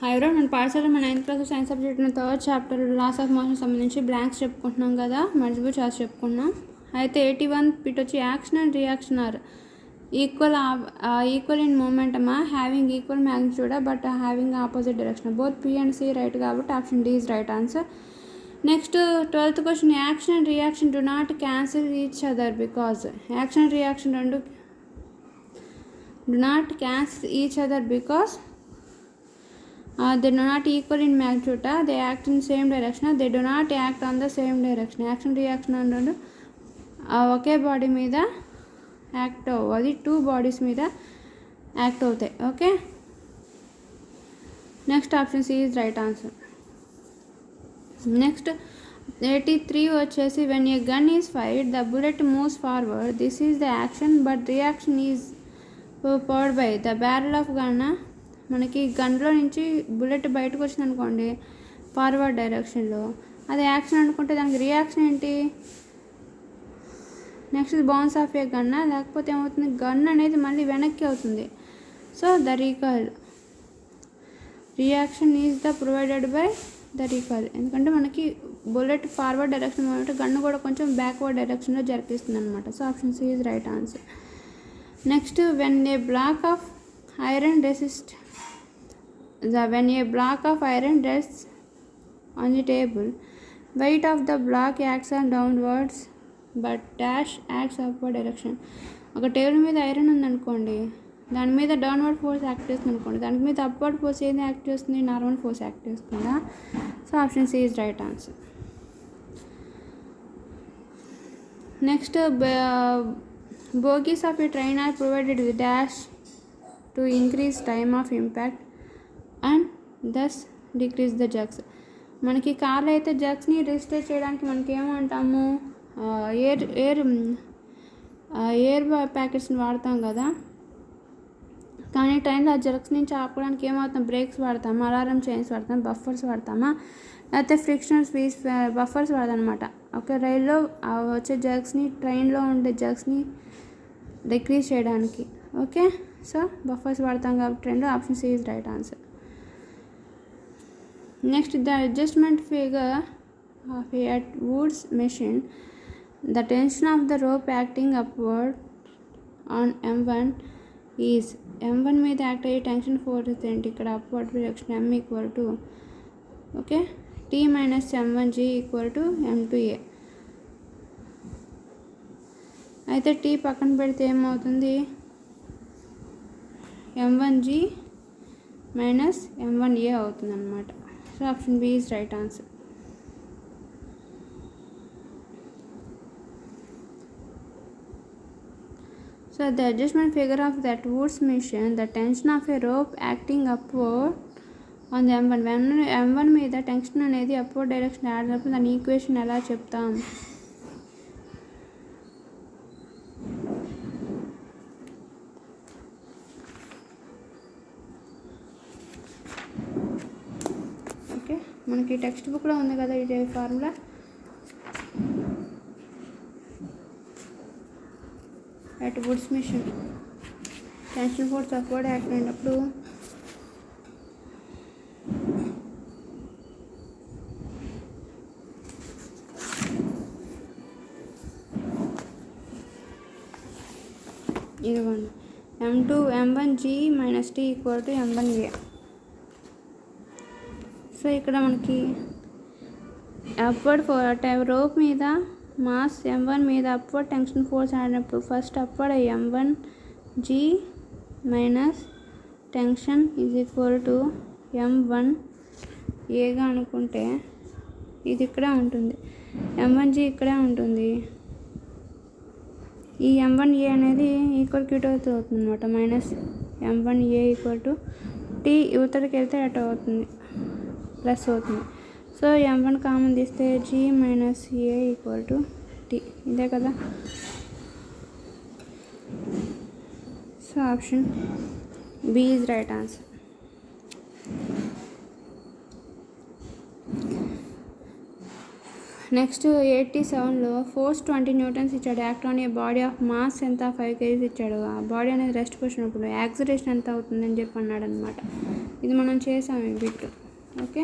Hybrid మన పాఠశాల మన 9th class science subject third chapter laws of motion సంబంధించి బ్లాంక్స్ చెప్పుకుంటున్నాం కదా, మల్టిపుల్ చాయిస్ చెప్పుకున్నాం. అయితే 81 బిట్ వచ్చి action and reaction are equal in మూమెంటమా, having equal magnitude but having opposite direction. Both P and C right కాబట్టి option D is right answer. Next 12th question, action and reaction do not cancel each other because. Action and reaction రెండు do not cancel each other because they do not equal in magnitude, they act in same direction, they do not act on the same direction. Action reaction అంటే ఒకే body మీద act అవ్వవు, అది 2 bodies మీద act అవుతాయి. Okay, next option C is right answer. Next 83 వచ్చేసి, when a gun is fired the bullet moves forward, this is the action but reaction is powered by the barrel of gun. మనకి గన్లో నుంచి bullet బయటకు వచ్చింది అనుకోండి forward డైరెక్షన్లో, అది action అనుకుంటే దానికి రియాక్షన్ ఏంటి? Next bounce off a gun, లేకపోతే ఏమవుతుంది, గన్ అనేది మళ్ళీ వెనక్కి అవుతుంది. So the recoil reaction is the provided by the recoil. ఎందుకంటే మనకి bullet forward direction moment, gun కూడా కొంచెం బ్యాక్వర్డ్ డైరెక్షన్లో జరిపిస్తుంది అనమాట. So option C is right answer. Next, when a block of iron resist when a block of iron rests on the table, weight of the block acts on downwards but dash acts upward direction. ఒక table మీద iron ఉందనుకోండి, దాని మీద downward force act చేస్తుంది అనుకోండి, దాని మీద upward force ఏది యాక్ట్ చేస్తుంది? నార్మల్ ఫోర్స్ యాక్ట్ చేస్తుందా? So option C is right answer. Next, bogies of a train are provided with dash to increase time of impact and thus decrease the jerks. మనకి కార్లో అయితే జగ్స్ని register చేయడానికి మనకి ఏమంటాము, air ప్యాకెట్స్ని వాడతాం కదా, కానీ ట్రైన్లో ఆ జగ్స్ నుంచి ఆపడానికి ఏమవుతాం? బ్రేక్స్ వాడతామా, అలారం చైన్స్ వాడతాం, బఫర్స్ వాడతామా, లేకపోతే ఫ్రిక్షనల్ స్పీస్ బఫర్స్ వాడతాం అనమాట. ఒక రైల్లో వచ్చే జగ్స్ని, ట్రైన్లో ఉండే జగ్స్ని డిక్రీజ్ చేయడానికి. ఓకే, సో బఫర్స్ వాడతాం కాబట్టి ట్రైన్లో. Option C is right answer. Next, the adjustment figure of a Atwood's machine, the tension of the rope acting upward on M1 is, M1 మీద యాక్ట్ అయ్యే టెన్షన్ ఫోర్స్ ఏంటి? ఇక్కడ upward direction M equal to, okay, T minus M1G equal to M2A. అయితే T పక్కన పెడితే ఏమవుతుంది? M1G minus M1A అవుతుంది అన్నమాట. So option B is right answer. So the adjustment figure of that Atwood's machine, the tension of a rope acting upward on the M1. When M1 మీద tension అనేది upward direction add అయినప్పుడు దాని equation ఎలా చెప్తాం? మనకి text బుక్లో ఉంది కదా ఇదే formula. Atwood's machine tension force upward act అయినప్పుడు ఇదిగోండి, M1G minus T equal to M1A. So ఇక్కడ మనకి అప్వర్డ్ రోప్ మీద మాస్ M1 మీద అప్వర్డ్ టెన్షన్ ఫోర్స్ ఆడినప్పుడు first upward M1G minus tension is equal to M1Aగా అనుకుంటే ఇది ఇక్కడే ఉంటుంది, M1G ఇక్కడే ఉంటుంది. ఈ M1A అనేది ఈక్వల్ క్యూట్ అవుతుంది అనమాట, minus M1A equal to T యువతలకి వెళ్తే అటు అవుతుంది, ప్లస్ అవుతుంది. సో M1 కామన్ తీస్తే G minus A equal to T, ఇదే కదా. So option B is right answer. Next 87లో ఫోర్స్ 20 న్యూటన్స్ ఇచ్చాడు, act on a body of mass ఎంత 5 kgs ఇచ్చాడు. ఆ బాడీ అనేది రెస్ట్ పొజిషన్, ఇప్పుడు యాక్సిలరేషన్ ఎంత అవుతుందని చెప్పి అన్నాడు అనమాట. ఇది మనం చేసాము ఈ బిట్. ఓకే,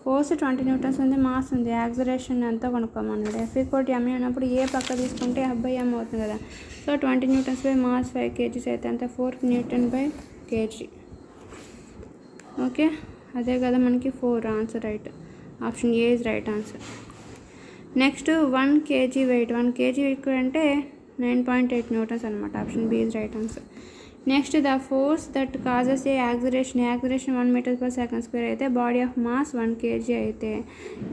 ఫోర్స్ 20 న్యూటన్స్ ఉంది, మాస్ ఉంది, యాక్సిలరేషన్ ఎంతో కనుక్కోమన్నాడు. F=ma అన్నప్పుడు ఏ పక్క తీసుకుంటే F/m అవుతుంది కదా. So 20 newtons by mass 5 kgs అయితే అంత 4 Nm/kg. ఓకే, అదే కదా మనకి 4 answer right. Option A is right answer. Next 1 kg weight, 1 kg ఇక్కడ అంటే 9.8 న్యూటన్స్ అనమాట. Option B is right answer. Next the force that causes a acceleration 1 m/s² అయితే body of mass 1 kg అయితే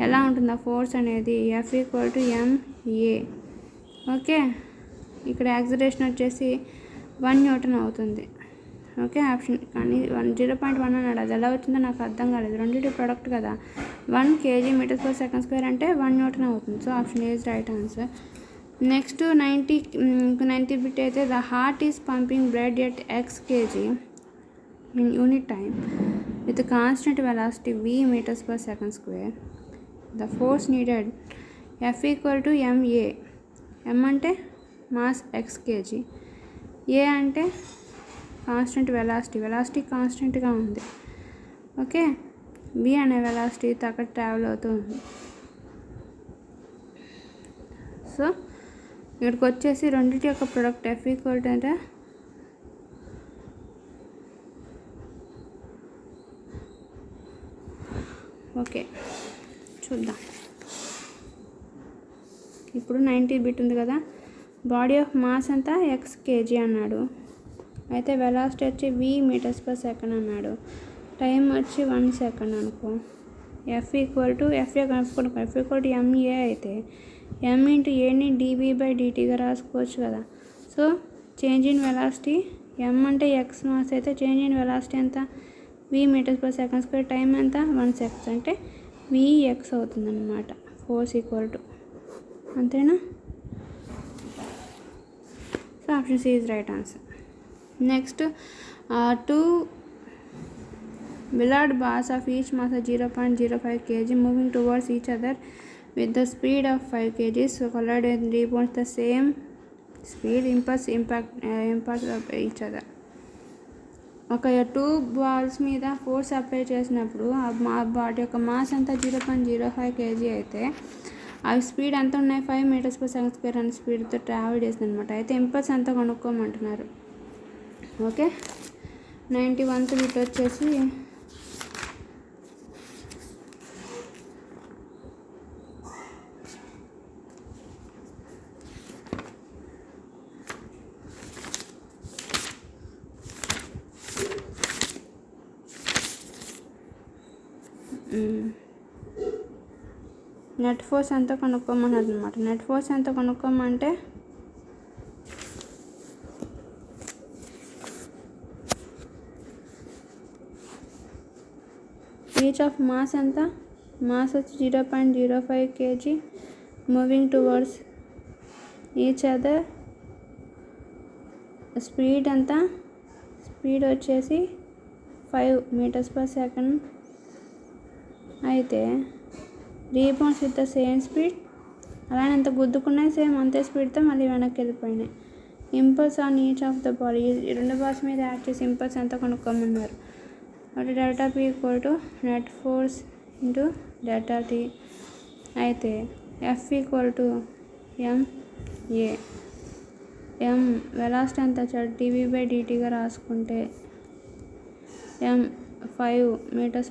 ఎలా ఉంటుంది ఆ ఫోర్స్ అనేది? F=ma. ఓకే, ఇక్కడ యాక్సిలరేషన్ వచ్చేసి 1 న్యూటన్ అవుతుంది. ఓకే, ఆప్షన్ కానీ 0.1 అన్నాడు, అది ఎలా వచ్చిందో నాకు అర్థం కాలేదు. రెండింటి ప్రొడక్ట్ కదా. 1 kg/s² అంటే 1 న్యూటన్ అవుతుంది. So option A is right answer. Next 90 bit అయితే the heart is pumping blood at x kg in unit time with constant velocity v m/s². The force needed F=ma. m అంటే mass x kg, a అంటే constant velocity కాన్స్టెంట్గా ఉంది. Okay, v అనే వెలాసిటీతో అక్కడ travel అవుతూ ఉంది. So ఇక్కడికి వచ్చేసి రెండింటి యొక్క ప్రొడక్ట్ F అంటే ఓకే చూద్దాం. ఇప్పుడు 90 బిట్ ఉంది కదా. బాడీ ఆఫ్ మాస్ అంతా x kg అన్నాడు, అయితే వెలాసిటీ వచ్చి v m/s అన్నాడు, టైం వచ్చి 1 సెకండ్ అనుకో. F=ma అయితే m ఇంటూ ఏని dv/dtగా రాసుకోవచ్చు కదా. So change in velocity, m అంటే x మాస్ అయితే చేంజ్ ఇన్ వెలాసిటీ ఎంత? v m/s². టైం ఎంత? 1 సెకండ్ అంటే vx అవుతుంది అన్నమాట. ఫోర్స్ ఈక్వల్ అంతేనా? So option C is right answer. Next 2 billiard balls of each mass of 0.05 kg moving towards each other with the speed of 5 kg so collide and rebound the same speed impact of each other. ఒక 2 balls మీద force apply చేసినప్పుడు వాటి యొక్క mass అంతా 0.05 kg అయితే అవి speed ఎంత ఉన్నాయి? 5 m/s² అనే స్పీడ్తో ట్రావెల్ చేసింది అనమాట. అయితే ఇంపల్స్ ఎంత కనుక్కోమంటున్నారు. ఓకే, 91th బిట్ వచ్చేసి నెట్ ఫోర్స్ ఎంత కనుక్కోమన్నారు అనమాట. నెట్ ఫోర్స్ ఎంత కనుక్కోమంటే ఈచ్ ఆఫ్ మాస్ ఎంత? మాస్ వచ్చి 0.05 kg moving towards each other. Speed ఎంత? స్పీడ్ వచ్చేసి 5 m/s అయితే rebounds with the same speed, అలానే ఎంత గుద్దుకున్నాయి సేమ్ అంతే స్పీడ్తో మళ్ళీ వెనక్కి వెళ్ళిపోయినాయి. Impulse on each of the body, ఈ 2 బాల్స్ మీద యాడ్ చేసి ఇంపల్స్ ఎంత కనుక్కోమన్నారు. అంటే delta P net force into delta T అయితే F=ma. m వెలాసిటీ ఎంత dv/dtగా రాసుకుంటే m 5 m/s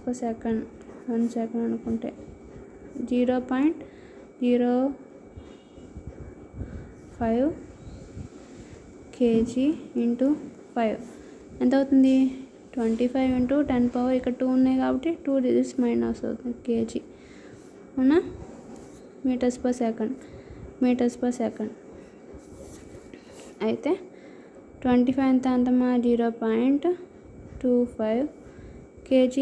1 సెకండ్ అనుకుంటే 0.05 kg ఇంటూ 5 ఎంత అవుతుంది? 25 ఇంటూ 10 పవర్, ఇక్కడ 2 ఉన్నాయి కాబట్టి 2 డిజిట్స్ మైనస్ అవుతుంది kg. అవునా? మీటర్స్ పర్ సెకండ్ అయితే 25 అంతమా 0.25 kg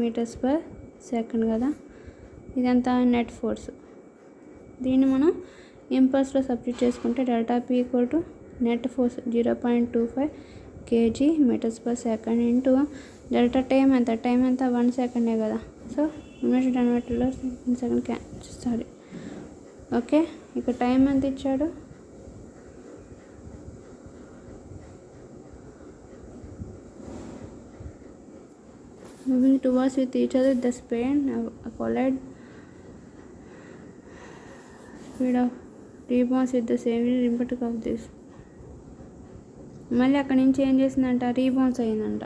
m/s కదా. ఇదంతా నెట్ ఫోర్స్. దీన్ని మనం ఇంపల్స్లో సబ్స్టిట్యూట్ చేసుకుంటే delta P net force 0.25 kg m/s into delta time ఎంత? 1 సెకండే కదా. సో న్యూమరేటర్లో 1 సెకండ్ సారీ. ఓకే, ఇక్కడ టైం ఎంత ఇచ్చాడు? Moving towards with each other the Spain collide speed of rebounds with the same impact of this. మళ్ళీ అక్కడి నుంచి ఏం చేసిందంట, రీబౌన్స్ అయిందంట.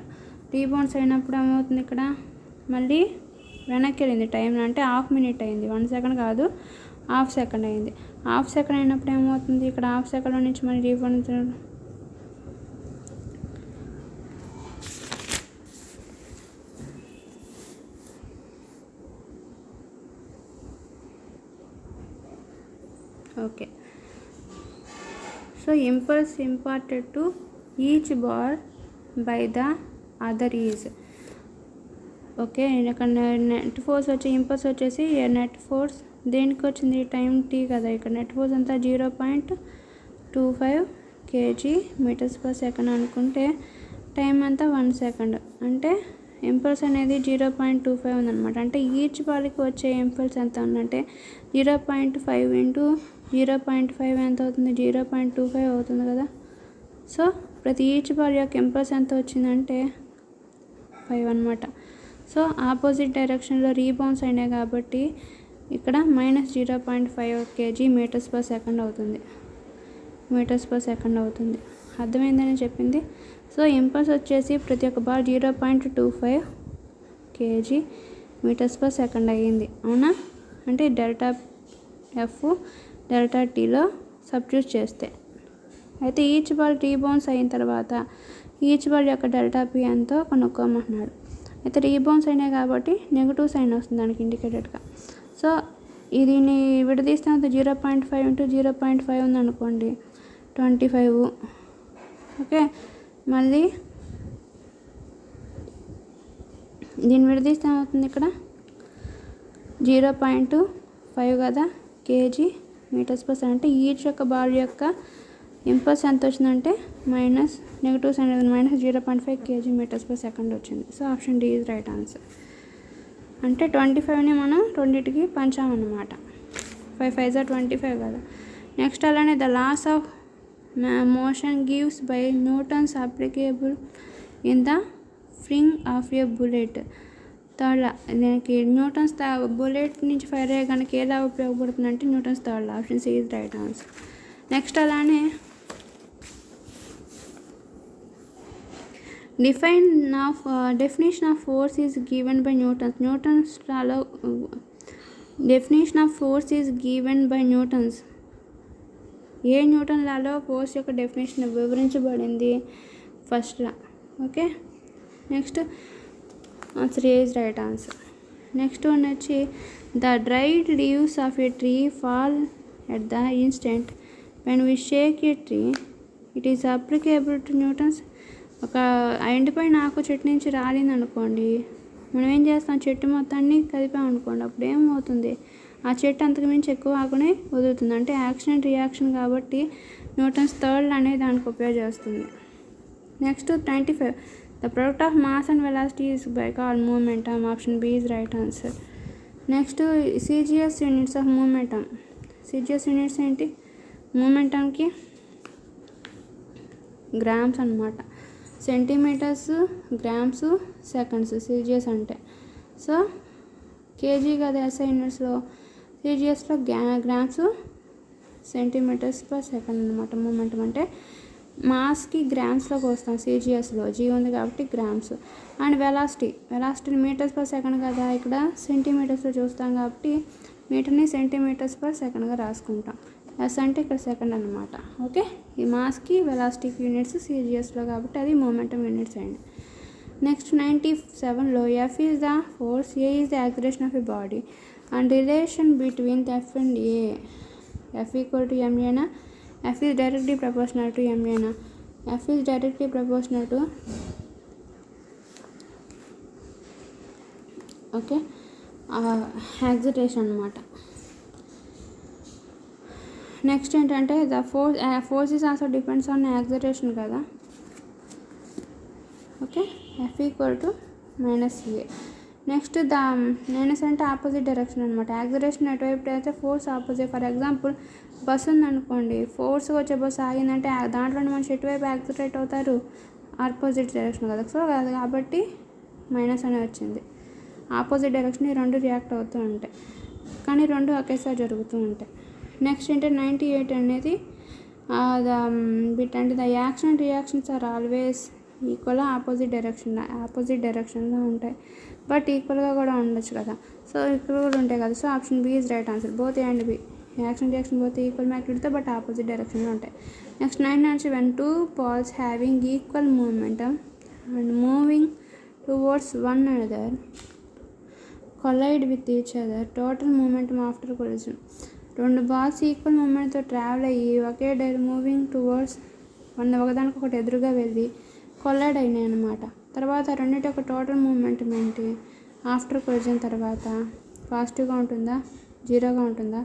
రీబౌన్స్ అయినప్పుడు ఏమవుతుంది, ఇక్కడ మళ్ళీ వెనక్కి వెళ్ళింది టైంలో, అంటే హాఫ్ మినిట్ అయింది, 1 సెకండ్ కాదు, హాఫ్ సెకండ్ అయింది. హాఫ్ సెకండ్ అయినప్పుడు ఏమవుతుంది, ఇక్కడ హాఫ్ సెకండ్ నుంచి మళ్ళీ rebounds. Okay, so impulse imparted to each bar by the other is. Okay, ఇక్కడ నెట్ ఫోర్స్ వచ్చి ఇంపల్స్ వచ్చేసి నెట్ ఫోర్స్ దేనికి వచ్చింది, టైం టీ కదా. ఇక్కడ నెట్ ఫోర్స్ అంతా 0.25 kg/s అనుకుంటే టైం అంతా 1 సెకండ్, అంటే ఇంపల్స్ అనేది 0.25 ఉందన్నమాట. అంటే ఈచ్ బార్కి వచ్చే ఇంపల్స్ ఎంత ఉందంటే 0.5 ఇంటూ 0.5 ఎంత అవుతుంది, 0.25 అవుతుంది కదా. సో ప్రతి ఈచ్ బార్ యొక్క ఇంపల్స్ ఎంత వచ్చిందంటే 5 అనమాట. సో ఆపోజిట్ డైరెక్షన్లో రీబౌన్స్ అయినాయి కాబట్టి ఇక్కడ -0.5 kg/s అవుతుంది, మీటర్స్/s అవుతుంది. అర్థమైందని చెప్పింది. సో ఇంపల్స్ వచ్చేసి ప్రతి ఒక్క బార్ 0.25 kg/s అయ్యింది, అవునా. అంటే డెల్టా ఎఫ్ డెల్టా టీలో సబ్స్టిట్యూట్ చేస్తే. అయితే ఈచ్ బాల్ రీబౌన్స్ అయిన తర్వాత ఈచ్ బాల్ యొక్క డెల్టా పి ఎంతో కనుక్కోమంటున్నాడు. అయితే రీబౌన్స్ అయినాయి కాబట్టి నెగిటివ్ సైన్ వస్తుంది దానికి ఇండికేటెడ్గా. సో దీన్ని విడదీస్తే 0.5 ఇంటూ 0.5 ఉందనుకోండి, 25. ఓకే, మళ్ళీ దీన్ని విడదీస్తే ఏమవుతుంది, ఇక్కడ 0.5 కదా kg/s. అంటే ఈచ్ యొక్క బాల్ యొక్క ఇంపల్స్ ఎంత వచ్చిందంటే నెగిటివ్ సైన్ -0.5 kg/s వచ్చింది. So option D is right answer. అంటే 25ని మనం రెండింటికి పంచామన్నమాట. 5 5 25 కదా. నెక్స్ట్ అలానే the laws of motion gives by Newton's applicable in the spring of a bullet. Third law, దీనికి న్యూటన్స్ బుల్లెట్ నుంచి ఫైర్ అయ్యే కనుక ఎలా ఉపయోగపడుతుందంటే Newton's third law. Option C is right answer. Next అలానే definition of force is given by Newton's. Newton's లాలో definition of force is given by Newton's. ఏ Newton లాలో ఫోర్స్ యొక్క డెఫినేషన్ వివరించబడింది, first law. Okay, next answer is right answer. Next one వచ్చి the dried leaves of a tree fall at the instant when we shake a tree it is applicable to Newton's. ఒక ఎండిపోయిన ఆకు చెట్టు నుంచి రాలింది అనుకోండి, మనం ఏం చేస్తాం, చెట్టు మొత్తాన్ని కదిపామనుకోండి, అప్పుడు ఏమవుతుంది, ఆ చెట్టు అంతకుమించి ఎక్కువ ఆకునే వదులుతుంది. అంటే యాక్షన్ అండ్ రియాక్షన్ కాబట్టి న్యూటన్స్ థర్డ్ అనేది దానికి ఉపయోగపడుతుంది. నెక్స్ట్ 95 the product of mass and velocity is by called momentum. Option B is right answer. Next CGS units of momentum. CGS units ఏంటి, మూమెంటమ్కి గ్రామ్స్ అనమాట, సెంటీమీటర్స్, గ్రామ్స్, సెకండ్స్ సిజిఎస్ అంటే. So KG కదా SI యూనిట్స్లో, సిజిఎస్లో గ్రామ్స్, సెంటీమీటర్స్/s అనమాట. Momentum అంటే మాస్కి గ్రామ్స్లోకి వస్తాం, సిజిఎస్లో జీ ఉంది కాబట్టి గ్రామ్స్. అండ్ వెలాసిటీని మీటర్స్/s కదా, ఇక్కడ సెంటీమీటర్స్లో చూస్తాం కాబట్టి మీటర్ని సెంటీమీటర్స్/s రాసుకుంటాం. ఎస్ అంటే ఇక్కడ సెకండ్ అనమాట. ఓకే, ఈ మాస్కి వెలాసిటీకి యూనిట్స్ సిజిఎస్లో కాబట్టి అది మూమెంటం యూనిట్స్ అయింది. నెక్స్ట్ 97లో F is the force, A is the acceleration of a body and relation between F and A. F equal to ఎంఏనా, F is directly proportional to ఎంఏనా. F is directly proportional to okay acceleration అనమాట. Next ఏంటంటే the force is also depends on acceleration కదా. Okay, F equal to -ఏ. Next the minus అంటే opposite direction అనమాట. Acceleration ఎటువైపు అయితే force opposite. For example bus ఉందనుకోండి, ఫోర్స్గా వచ్చే బస్సు ఆగిందంటే దాంట్లో మనిషి ఎటువైపు యాక్సిలరేట్ అవుతారు, ఆపోజిట్ డైరెక్షన్ కదా. సో కాబట్టి మైనస్ అనేది వచ్చింది. ఆపోజిట్ డైరెక్షన్ ఈ రెండు రియాక్ట్ అవుతూ ఉంటాయి, కానీ రెండు ఒకేసారి జరుగుతూ ఉంటాయి. నెక్స్ట్ ఏంటంటే 98 అనేది the action and reactions are always equal opposite డైరెక్షన్లో ఉంటాయి. బట్ ఈక్వల్గా కూడా ఉండొచ్చు కదా, సో ఈక్వల్ కూడా ఉంటాయి కదా. So option B is right answer. Both A and B, action reaction both equal మ్యాగ్నిట్యూడ్తో బట్ ఆపోజిట్ డైరెక్షన్లో ఉంటాయి. నెక్స్ట్ 9 నుంచి when two balls having equal momentum and moving towards one another collide with each other total momentum after collision. రెండు balls equal మూమెంట్తో travel అయ్యి ఒకే moving towards ఒకదానికొకటి ఎదురుగా వెళ్ళి కొలైడ్ అయినాయి అన్నమాట. తర్వాత రెండింటి యొక్క టోటల్ మూమెంటం ఏంటి ఆఫ్టర్ కొలిజన్ తర్వాత? పాజిటివ్గా ఉంటుందా, జీరోగా ఉంటుందా?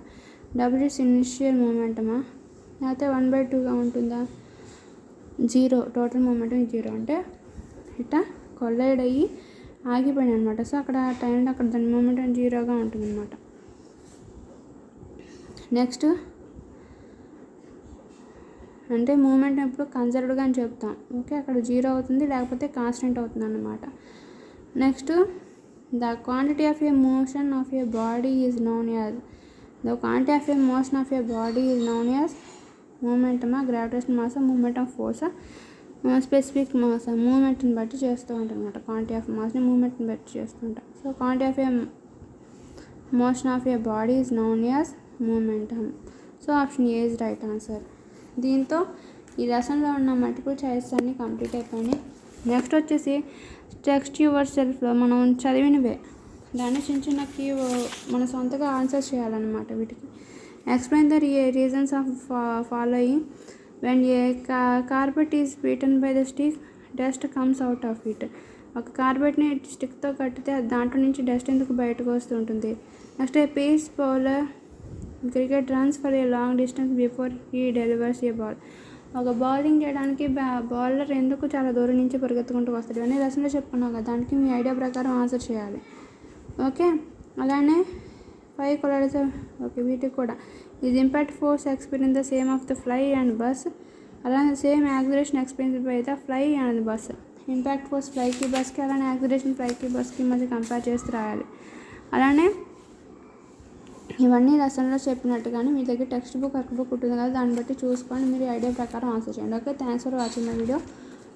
డబ్ల్యూస్ ఇనిషియల్ మూమెంటమా, లేకపోతే 1/2గా ఉంటుందా? జీరో. టోటల్ మూమెంటం జీరో అంటే ఇట్లా కొలైడ్ అయ్యి ఆగిపోయినాయి అనమాట. సో అక్కడ టైంలో అక్కడ దాని మూమెంటం జీరోగా ఉంటుంది అనమాట. నెక్స్ట్ అంటే మూమెంట్ ఎప్పుడు కన్సర్వ్డ్గా అని చెప్తాం. ఓకే, అక్కడ జీరో అవుతుంది, లేకపోతే కాన్స్టెంట్ అవుతుంది అన్నమాట. Next the quantity of a motion of a body is known as మూమెంటమా, గ్రావిటేషన్ మాసా, మూమెంట్ ఆఫ్ ఫోర్సా, స్పెసిఫిక్ మాసా? మూమెంట్ని బట్టి చేస్తూ ఉంటాం అనమాట. క్వాంటిటీ ఆఫ్ మాస్ని మూమెంట్ని బట్టి చేస్తూ ఉంటాం. So quantity of a motion of a body is known as momentum. So option A is right answer. దీంతో ఈ లెసన్లో ఉన్న మల్టిపుల్ చాయిస్ అన్నీ కంప్లీట్ అయిపోయినాయి. నెక్స్ట్ వచ్చేసి టెక్స్ట్ యువర్ సెల్ఫ్లో మనం చదివినవే దాన్ని చిన్న చిన్న మన సొంతగా ఆన్సర్ చేయాలన్నమాట. వీటికి explain the reasons of following when a carpet is beaten by the stick dust comes out of it. ఒక కార్పెట్ని స్టిక్తో కట్టితే దాంట్లో నుంచి డస్ట్ ఎందుకు బయటకు వస్తూ ఉంటుంది? Next A pace bowler cricket runs for a long distance before he delivers A ball. ఒక bowling చేయడానికి బౌలర్ ఎందుకు చాలా దూరం నుంచి పరిగెత్తుకుంటూ వస్తాడు అని లెసన్లో చెప్పుకున్నాం కదా, దానికి మీ ఐడియా ప్రకారం ఆన్సర్ చేయాలి. ఓకే, అలానే 5 కొలైడ్స్. ఓకే, వీటికి కూడా ఇది impact force experience the same of the fly and bus. అలానే same acceleration experience by the fly and bus. Impact force ఫ్లైకి బస్కి, అలానే యాక్సిలరేషన్ ఫ్లైకి బస్కి మధ్య కంపేర్ చేస్తూ రాయాలి. అలానే ఇవన్నీ లెసన్లో చెప్పినట్టుగానే మీ దగ్గర టెక్స్ట్ బుక్ వర్క్ బుక్ ఉంటుంది కదా, దాన్ని బట్టి చూసుకొని మీరు ఐడియా ప్రకారం ఆన్సర్ చేయండి. Okay, thanks for watching my video.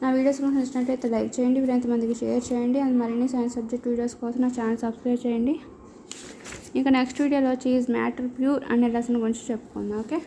నా వీడియోస్ కోసం నచ్చినట్లయితే లైక్ చేయండి, వీరంతమందికి షేర్ చేయండి. అండ్ మరిన్ని సైన్స్ సబ్జెక్ట్ వీడియోస్ కోసం నా ఛానల్ సబ్స్క్రైబ్ చేయండి. ఇంకా నెక్స్ట్ వీడియోలో వచ్చి ఈజ్ మ్యాటర్ ప్యూర్ అనే లెసన్ గురించి చెప్పుకుందాం. ఓకే.